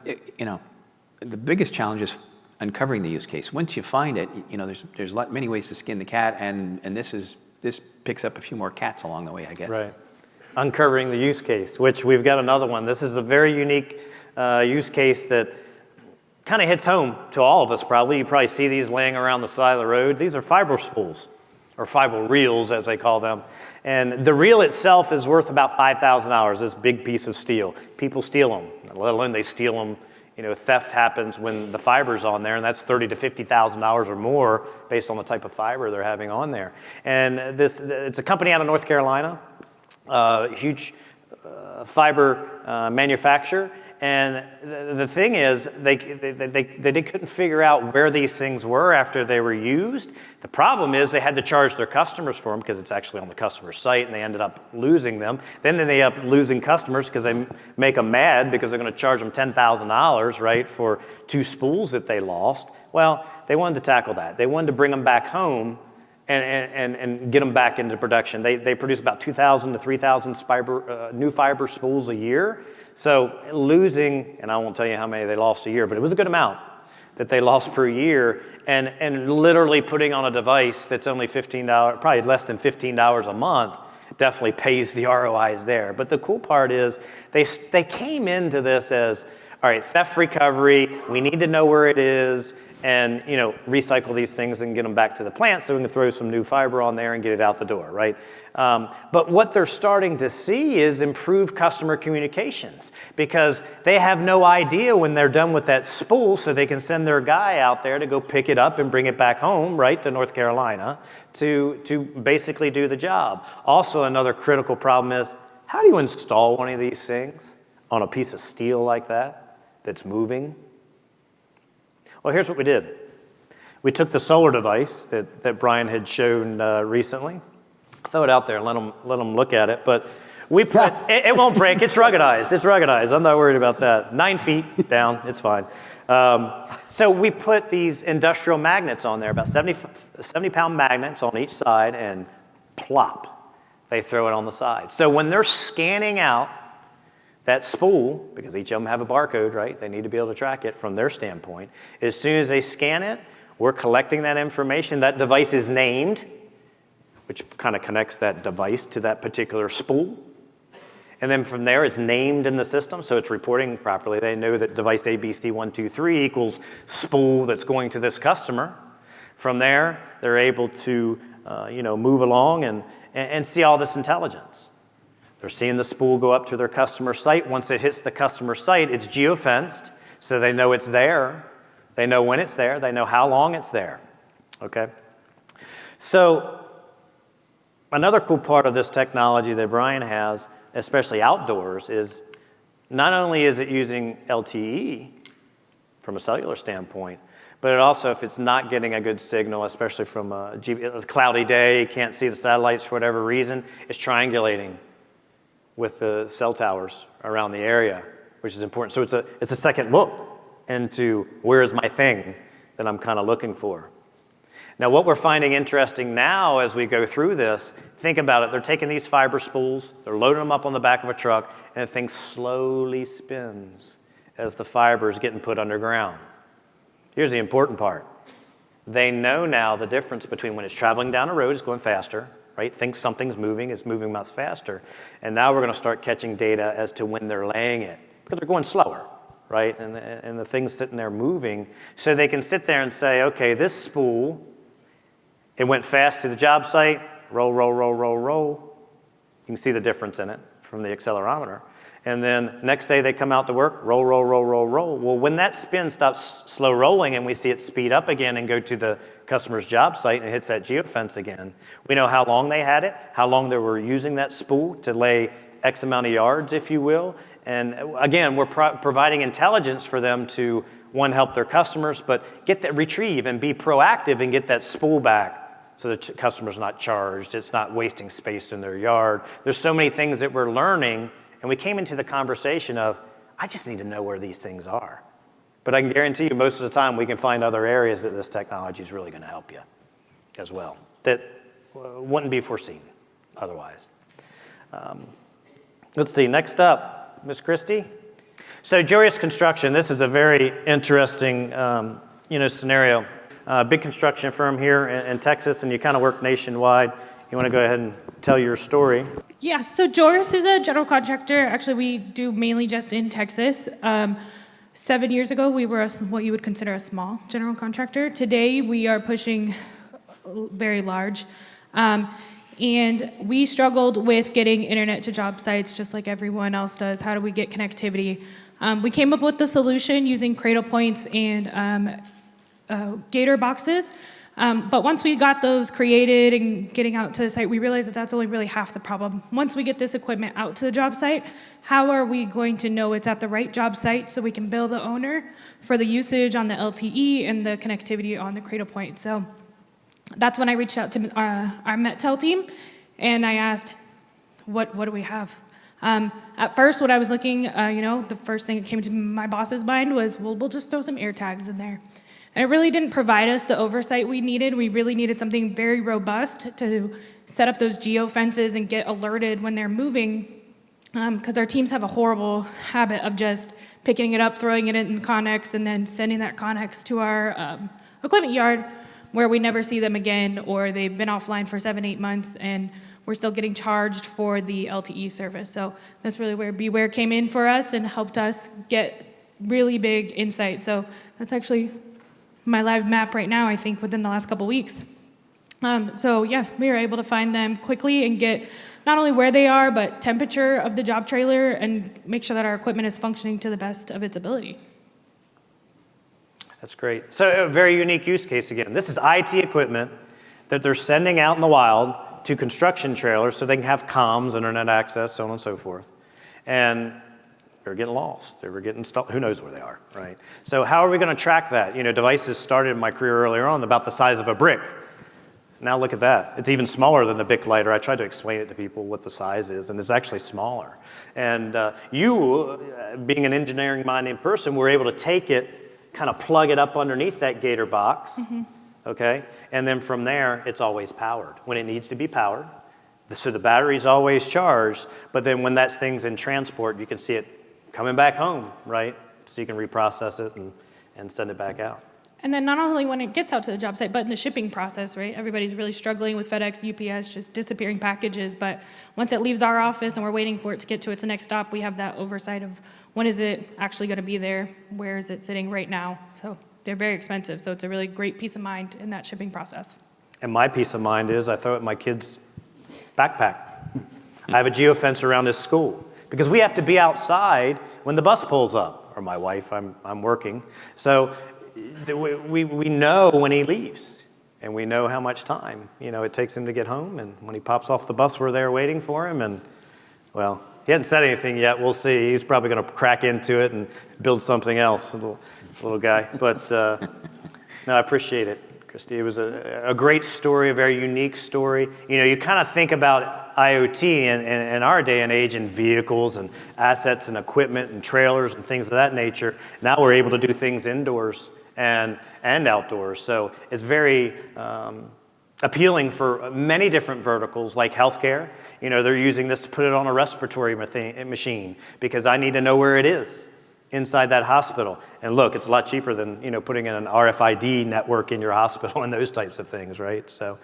biggest challenge is uncovering the use case. Once you find it, there's many ways to skin the cat, and this picks up a few more cats along the way, I guess. Right. Uncovering the use case, which we've got another one. This is a very unique use case that kind of hits home to all of us probably. You probably see these laying around the side of the road. These are fiber spools, or fiber reels as they call them. And the reel itself is worth about $5,000, this big piece of steel. People steal them, let alone they steal them. Theft happens when the fiber's on there, and that's $30,000 to $50,000 or more based on the type of fiber they're having on there. And it's a company out of North Carolina, huge fiber manufacturer. And the thing is, they couldn't figure out where these things were after they were used. The problem is they had to charge their customers for them because it's actually on the customer site, and they ended up losing them. Then they end up losing customers because they make them mad because they're going to charge them $10,000, right, for 2 spools that they lost. Well, they wanted to tackle that. They wanted to bring them back home and get them back into production. They produce about 2,000 to 3,000 new fiber spools a year. So losing, and I won't tell you how many they lost a year, but it was a good amount that they lost per year, and literally putting on a device that's only $15, probably less than $15 a month, definitely pays the ROIs there. But the cool part is they came into this as, all right, theft recovery, we need to know where it is, and recycle these things and get them back to the plant so we can throw some new fiber on there and get it out the door, right? But what they're starting to see is improved customer communications, because they have no idea when they're done with that spool, so they can send their guy out there to go pick it up and bring it back home, right, to North Carolina to basically do the job. Also, another critical problem is, how do you install one of these things on a piece of steel like that's moving? Well, here's what we did. We took the solar device that Brian had shown recently, throw it out there and let them look at it. But we put, it won't break. It's ruggedized. It's ruggedized. I'm not worried about that. 9 feet down. It's fine. So we put these industrial magnets on there, about 70-pound magnets on each side, and plop, they throw it on the side. So when they're scanning out that spool, because each of them have a barcode, right? They need to be able to track it from their standpoint. As soon as they scan it, we're collecting that information. That device is named, which kind of connects that device to that particular spool. And then from there, it's named in the system, so it's reporting properly. They know that device ABC123 equals spool that's going to this customer. From there, they're able to move along and see all this intelligence. They're seeing the spool go up to their customer site. Once it hits the customer site, it's geofenced, so they know it's there. They know when it's there. They know how long it's there, okay? So another cool part of this technology that Brian has, especially outdoors, is not only is it using LTE from a cellular standpoint, but it also, if it's not getting a good signal, especially from a cloudy day, can't see the satellites for whatever reason, it's triangulating with the cell towers around the area, which is important. So it's a second look into where is my thing that I'm kind of looking for. Now, what we're finding interesting now as we go through this, think about it. They're taking these fiber spools, they're loading them up on the back of a truck, and the thing slowly spins as the fiber is getting put underground. Here's the important part. They know now the difference between when it's traveling down a road, it's going faster, right? Think something's moving, it's moving much faster. And now we're going to start catching data as to when they're laying it, because they're going slower, right? And the thing's sitting there moving. So they can sit there and say, okay, this spool, it went fast to the job site, roll, roll, roll, roll, roll. You can see the difference in it from the accelerometer. And then next day they come out to work, roll, roll, roll, roll, roll. Well, when that spin stops slow rolling and we see it speed up again and go to the customer's job site and it hits that geofence again, we know how long they had it, how long they were using that spool to lay X amount of yards, if you will. And again, we're providing intelligence for them to, one, help their customers, but get that retrieve and be proactive and get that spool back so the customer's not charged, it's not wasting space in their yard. There's so many things that we're learning, and we came into the conversation of, I just need to know where these things are. But I can guarantee you most of the time we can find other areas that this technology is really going to help you as well, that wouldn't be foreseen otherwise. Let's see, next up, Ms. Christie. So Joeris Construction, this is a very interesting scenario. Big construction firm here in Texas, and you kind of work nationwide. You want to go ahead and tell your story? Yeah, so Joeris is a general contractor. Actually, we do mainly just in Texas. 7 years ago, we were what you would consider a small general contractor. Today, we are pushing very large. And we struggled with getting internet to job sites just like everyone else does. How do we get connectivity? We came up with the solution using cradle points and gator boxes. But once we got those created and getting out to the site, we realized that that's only really half the problem. Once we get this equipment out to the job site, how are we going to know it's at the right job site so we can bill the owner for the usage on the LTE and the connectivity on the cradle point? So that's when I reached out to our MetTel team, and I asked, what do we have? At first, when I was looking, the first thing that came to my boss's mind was, well, we'll just throw some air tags in there. And it really didn't provide us the oversight we needed. We really needed something very robust to set up those geofences and get alerted when they're moving, because our teams have a horrible habit of just picking it up, throwing it in Connex, and then sending that Connex to our equipment yard where we never see them again, or they've been offline for 7-8 months, and we're still getting charged for the LTE service. So that's really where BeWhere came in for us and helped us get really big insight. So that's actually my live map right now, I think, within the last couple weeks. So yeah, we were able to find them quickly and get not only where they are, but temperature of the job trailer and make sure that our equipment is functioning to the best of its ability. That's great. So a very unique use case again. This is IT equipment that they're sending out in the wild to construction trailers so they can have comms, internet access, so on and so forth. And they were getting lost. They were getting stuck. Who knows where they are, right? So how are we going to track that? Devices started in my career earlier on about the size of a brick. Now look at that. It's even smaller than the BIC lighter. I tried to explain it to people what the size is, and it's actually smaller. And you, being an engineering-minded person, were able to take it, kind of plug it up underneath that gator box, okay? And then from there, it's always powered when it needs to be powered. So the battery's always charged, but then when that thing's in transport, you can see it coming back home, right? So you can reprocess it and send it back out. And then not only when it gets out to the job site, but in the shipping process, right? Everybody's really struggling with FedEx, UPS, just disappearing packages. But once it leaves our office and we're waiting for it to get to its next stop, we have that oversight of when is it actually going to be there? Where is it sitting right now? So they're very expensive. So it's a really great peace of mind in that shipping process. And my peace of mind is I throw it in my kid's backpack. I have a geofence around this school because we have to be outside when the bus pulls up, or my wife, I'm working. So we know when he leaves, and we know how much time it takes him to get home. And when he pops off the bus, we're there waiting for him. And well, he hasn't said anything yet. We'll see. He's probably going to crack into it and build something else, little guy. But no, I appreciate it, Christy. It was a great story, a very unique story. You know, you kind of think about IoT in our day and age in vehicles and assets and equipment and trailers and things of that nature. Now we're able to do things indoors and outdoors. So it's very appealing for many different verticals like healthcare. You know, they're using this to put it on a respiratory machine because I need to know where it is inside that hospital. And look, it's a lot cheaper than, you know, putting in an RFID network in your hospital and those types of things, right? So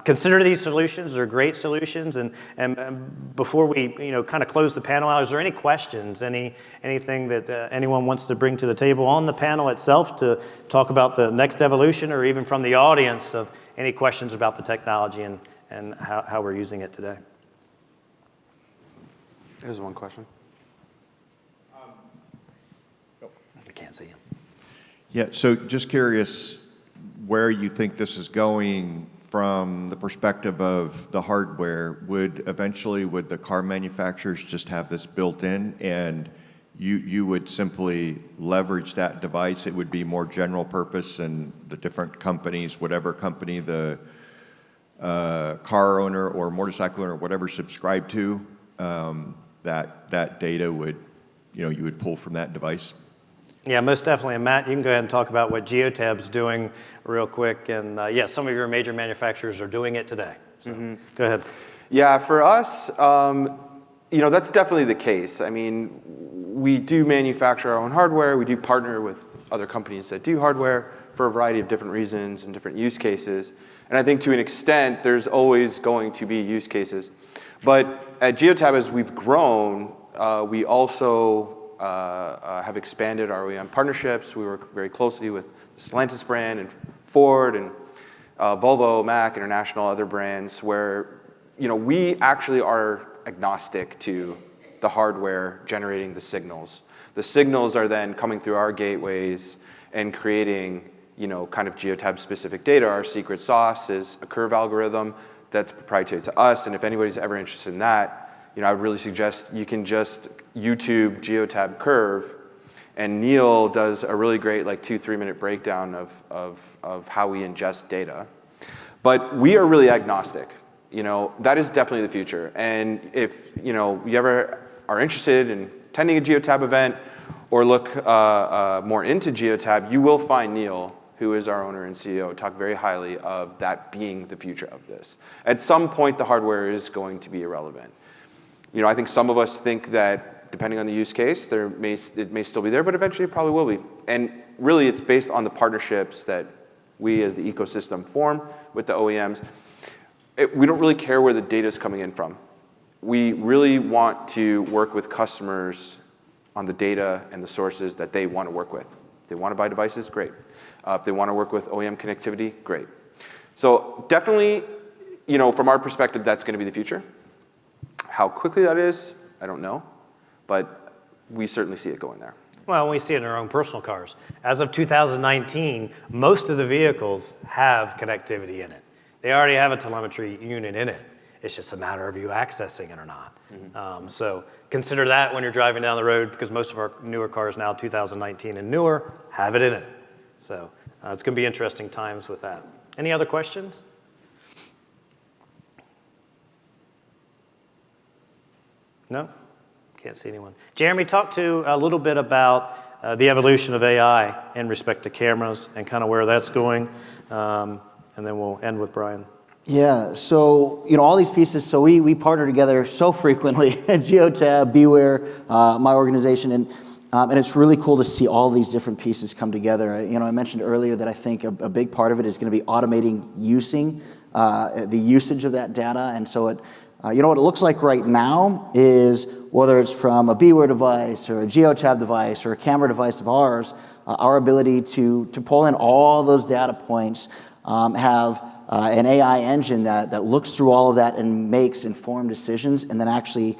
consider these solutions. They're great solutions. And before we, you know, kind of close the panel out, is there any questions, anything that anyone wants to bring to the table on the panel itself to talk about the next evolution, or even from the audience of any questions about the technology and how we're using it today? There's one question. I can't see him. Yeah, so just curious where you think this is going from the perspective of the hardware. Would the car manufacturers just have this built in and you would simply leverage that device? It would be more general purpose, and the different companies, whatever company the car owner or motorcycle owner or whatever subscribe to, that data would, you would pull from that device? Yeah, most definitely. And Matt, you can go ahead and talk about what Geotab's doing real quick. And yeah, some of your major manufacturers are doing it today. So go ahead. Yeah, for us, that's definitely the case. I mean, we do manufacture our own hardware. We do partner with other companies that do hardware for a variety of different reasons and different use cases. And I think to an extent, there's always going to be use cases. But at Geotab, as we've grown, we also have expanded our OEM partnerships. We work very closely with the Stellantis brand and Ford and Volvo, Mack, International, other brands where, we actually are agnostic to the hardware generating the signals. The signals are then coming through our gateways and creating, kind of Geotab specific data. Our secret sauce is a curve algorithm that's proprietary to us. And if anybody's ever interested in that, I would really suggest you can just YouTube Geotab curve, and Neil does a really great 2-3 minute breakdown of how we ingest data. But we are really agnostic. That is definitely the future. And if you ever are interested in attending a Geotab event or look more into Geotab, you will find Neil, who is our owner and CEO, talk very highly of that being the future of this. At some point, the hardware is going to be irrelevant. I think some of us think that depending on the use case, it may still be there, but eventually it probably will be. And really, it's based on the partnerships that we as the ecosystem form with the OEMs. We don't really care where the data is coming in from. We really want to work with customers on the data and the sources that they want to work with. If they want to buy devices, great. If they want to work with OEM connectivity, great. So definitely, from our perspective, that's going to be the future. How quickly that is, I don't know, but we certainly see it going there. Well, we see it in our own personal cars. As of 2019, most of the vehicles have connectivity in it. They already have a telemetry unit in it. It's just a matter of you accessing it or not. So consider that when you're driving down the road, because most of our newer cars now, 2019 and newer, have it in it. So it's going to be interesting times with that. Any other questions? No? Can't see anyone. Jeremy, talk to a little bit about the evolution of AI in respect to cameras and kind of where that's going. And then we'll end with Brian. Yeah, so, all these pieces, so we partner together so frequently at Geotab, BeWhere, my organization, and it's really cool to see all these different pieces come together. I mentioned earlier that I think a big part of it is going to be automating the usage of that data, and so what it looks like right now is, whether it's from a BeWhere device or a Geotab device or a camera device of ours, our ability to pull in all those data points, have an AI engine that looks through all of that and makes informed decisions, and then actually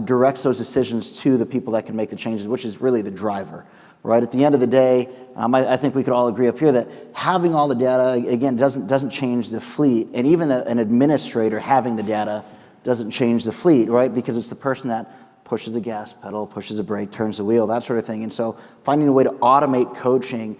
directs those decisions to the people that can make the changes, which is really the driver. Right? At the end of the day, I think we could all agree up here that having all the data, again, doesn't change the fleet, and even an administrator having the data doesn't change the fleet, right? Because it's the person that pushes the gas pedal, pushes the brake, turns the wheel, that sort of thing. And so finding a way to automate coaching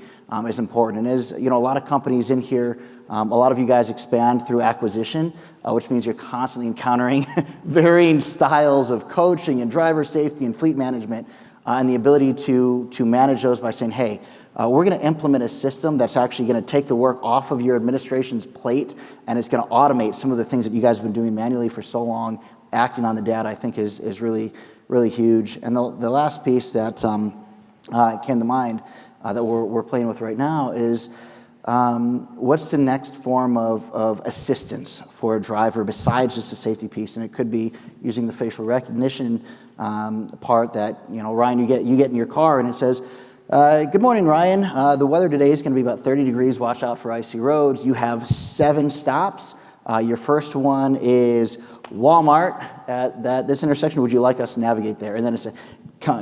is important. And as you know, a lot of companies in here, a lot of you guys expand through acquisition, which means you're constantly encountering varying styles of coaching and driver safety and fleet management, and the ability to manage those by saying, hey, we're going to implement a system that's actually going to take the work off of your administration's plate, and it's going to automate some of the things that you guys have been doing manually for so long. Acting on the data, I think, is really, really huge. And the last piece that came to mind that we're playing with right now is what's the next form of assistance for a driver besides just the safety piece? And it could be using the facial recognition part that, you know, Ryan, you get in your car and it says, good morning, Ryan. The weather today is going to be about 30 degrees. Watch out for icy roads. You have 7 stops. Your first one is Walmart at this intersection. Would you like us to navigate there? And then it's a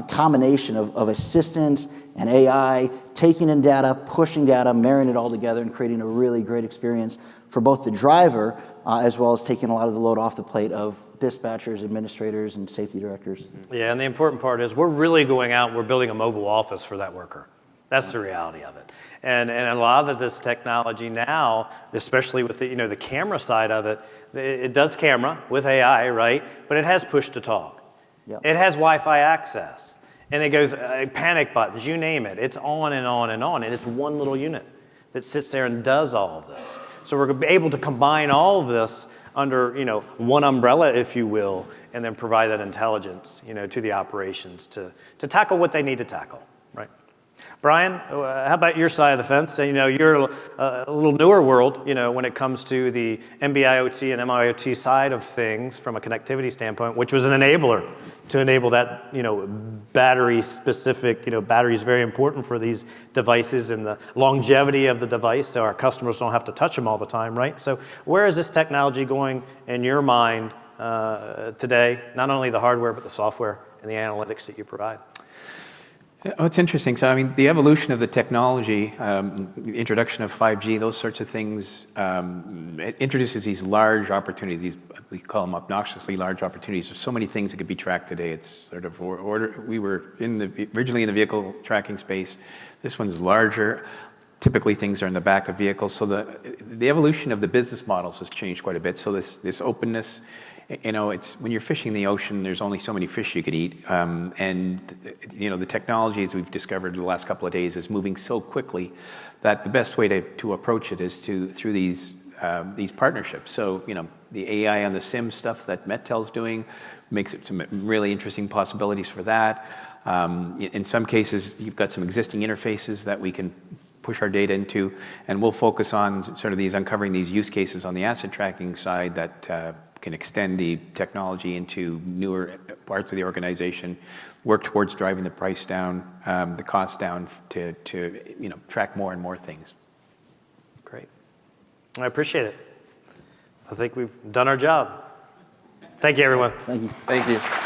combination of assistance and AI, taking in data, pushing data, marrying it all together, and creating a really great experience for both the driver as well as taking a lot of the load off the plate of dispatchers, administrators, and safety directors. Yeah, and the important part is we're really going out and we're building a mobile office for that worker. That's the reality of it. And a lot of this technology now, especially with the camera side of it, it does camera with AI, right? But it has push to talk. Yep. It has Wi-Fi access. And it goes panic buttons, you name it. It's on and on and on. And it's one little unit that sits there and does all of this. So we're able to combine all of this under one umbrella, if you will, and then provide that intelligence to the operations to tackle what they need to tackle, right? Brian, how about your side of the fence? You're a little newer world, when it comes to the NB-IoT and MIoT side of things from a connectivity standpoint, which was an enabler to enable that, battery-specific, battery is very important for these devices and the longevity of the device so our customers don't have to touch them all the time, right? So where is this technology going in your mind today, not only the hardware, but the software and the analytics that you provide? Oh, it's interesting. So, I mean, the evolution of the technology, the introduction of 5G, those sorts of things, it introduces these large opportunities. We call them obnoxiously large opportunities. There's so many things that could be tracked today. It's sort of we were originally in the vehicle tracking space. This one's larger. Typically, things are in the back of vehicles. So the evolution of the business models has changed quite a bit. So this openness. It's when you're fishing the ocean, there's only so many fish you could eat. And the technology, as we've discovered in the last couple of days, is moving so quickly that the best way to approach it is through these partnerships. So, the AI on the SIM stuff that MetTel's doing makes it some really interesting possibilities for that. In some cases, you've got some existing interfaces that we can push our data into, and we'll focus on sort of uncovering these use cases on the asset tracking side that can extend the technology into newer parts of the organization, work towards driving the price down, the cost down to track more and more things. Great. I appreciate it. I think we've done our job. Thank you, everyone. Thank you. Thank you.